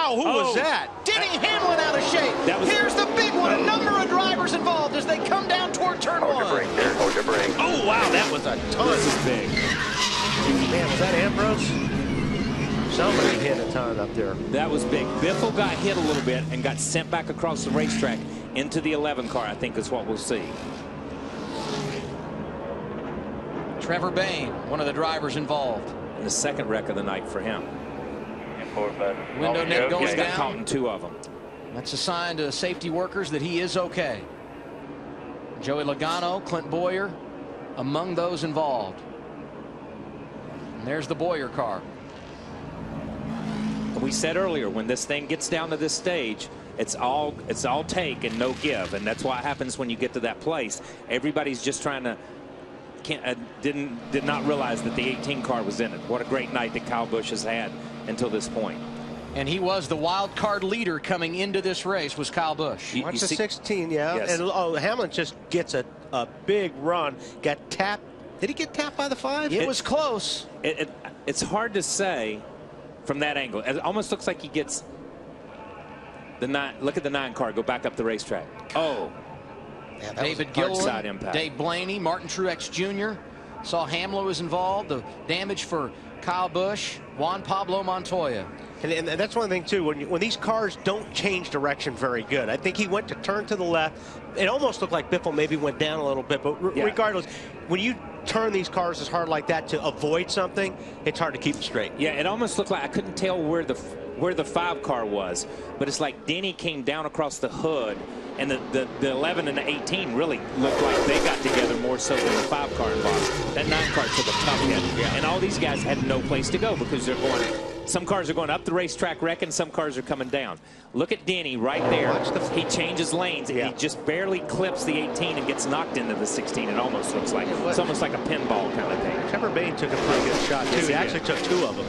Wow, who was that? Denny Hamlin out of shape. Here's the big one. A number of drivers involved as they come down toward turn one. Hold your brake. Oh, wow, that was a ton. This is big. Man, was that Ambrose? Somebody hit a ton up there. That was big. Biffle got hit a little bit and got sent back across the racetrack into the 11 car, I think is what we'll see. Trevor Bayne, one of the drivers involved. And the second wreck of the night for him. Window net going He's got down. caught in 2 of them. That's a sign to safety workers that he is okay. Joey Logano, Clint Boyer, among those involved. And there's the Boyer car. We said earlier, when this thing gets down to this stage, it's all take and no give, and that's what happens when you get to that place. Everybody's just trying to did not realize that the 18 car was in it. What a great night that Kyle Busch has had until this point. And he was the wild card leader coming into this race, was Kyle Busch. Watch the 16, yeah. Yes. And Hamlin just gets a big run. Got tapped. Did he get tapped by the 5? It was close. It's hard to say from that angle. It almost looks like he gets the 9. Look at the 9 car go back up the racetrack. Oh. Yeah, David Gilliland, Dave Blaney, Martin Truex Jr. Saw Hamlin was involved. The damage for Kyle Busch, Juan Pablo Montoya. And that's one thing, too, when these cars don't change direction very good. I think he went to turn to the left. It almost looked like Biffle maybe went down a little bit. But regardless, when you turn these cars as hard like that to avoid something, it's hard to keep them straight. Yeah, it almost looked like I couldn't tell where the 5 car was. But it's like Denny came down across the hood. And the 11 and the 18 really looked like they got together more so than the 5 car involved. That 9 car took a tough hit. Yeah. And all these guys had no place to go because they're going. Some cars are going up the racetrack wrecking, some cars are coming down. Look at Denny right there. He changes lanes and he just barely clips the 18 and gets knocked into the 16. It almost looks like it's almost like a pinball kind of thing. Trevor Bayne took a pretty good shot too. He actually took 2 of them.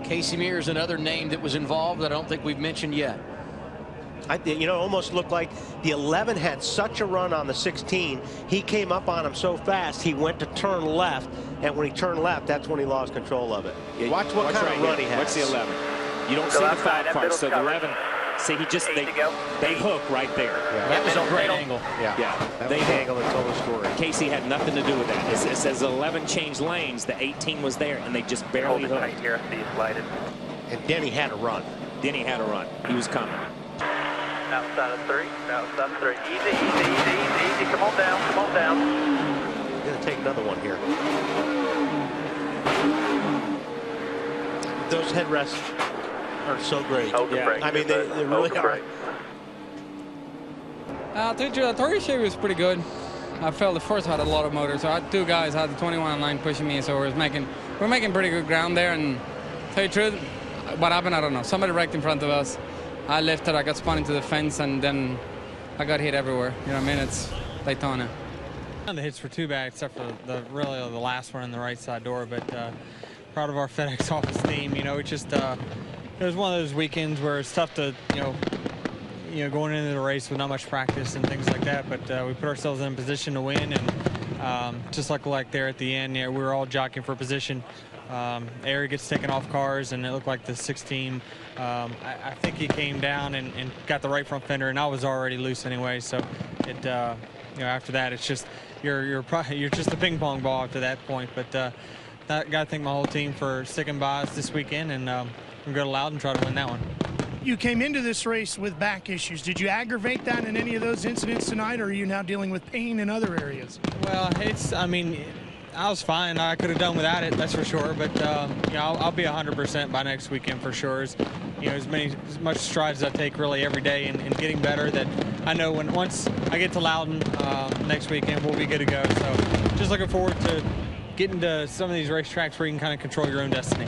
Casey Mears, another name that was involved that I don't think we've mentioned yet. You know, it almost looked like the 11 had such a run on the 16. He came up on him so fast, he went to turn left. And when he turned left, that's when he lost control of it. Yeah, watch what kind of run he has. What's the 11? You don't see the 5 car, so the 11. See, they hook right there. Yeah. That was a great angle. Yeah. They angle and told the story. Casey had nothing to do with that. It says 11 changed lanes. The 18 was there, and they just barely hooked. Here, And Denny had a run. Denny had a run. He was coming. Outside of 3. Outside of 3. Easy. Come on down. Come on down. I'm going to take another one here. Those headrests are so great. I mean, they really are. The race shape was pretty good. I felt the first had a lot of motor, so I had 2 guys had the 21 line pushing me, so we're making pretty good ground there. And to tell you the truth, what happened, I don't know. Somebody wrecked in front of us. I lifted, I got spun into the fence, and then I got hit everywhere. You know what I mean? It's Daytona. The hits were too bad, except for the last one in the right side door. But proud of our FedEx office team. You know, it just it was one of those weekends where it's tough to going into the race with not much practice and things like that. But we put ourselves in a position to win, and just like there at the end, we were all jockeying for position. Ari gets taken off cars, and it looked like the 16. I think he came down and got the right front fender, and I was already loose anyway. So it, after that, it's just you're just a ping pong ball after that point. But I got to thank my whole team for sticking by us this weekend, and I'm going to go loud and try to win that one. You came into this race with back issues. Did you aggravate that in any of those incidents tonight, or are you now dealing with pain in other areas? Well, I was fine. I could have done without it, that's for sure. But I'll be 100% by next weekend for sure. As much strides as I take really every day in getting better. That I know once I get to Loudon next weekend, we'll be good to go. So just looking forward to getting to some of these racetracks where you can kind of control your own destiny.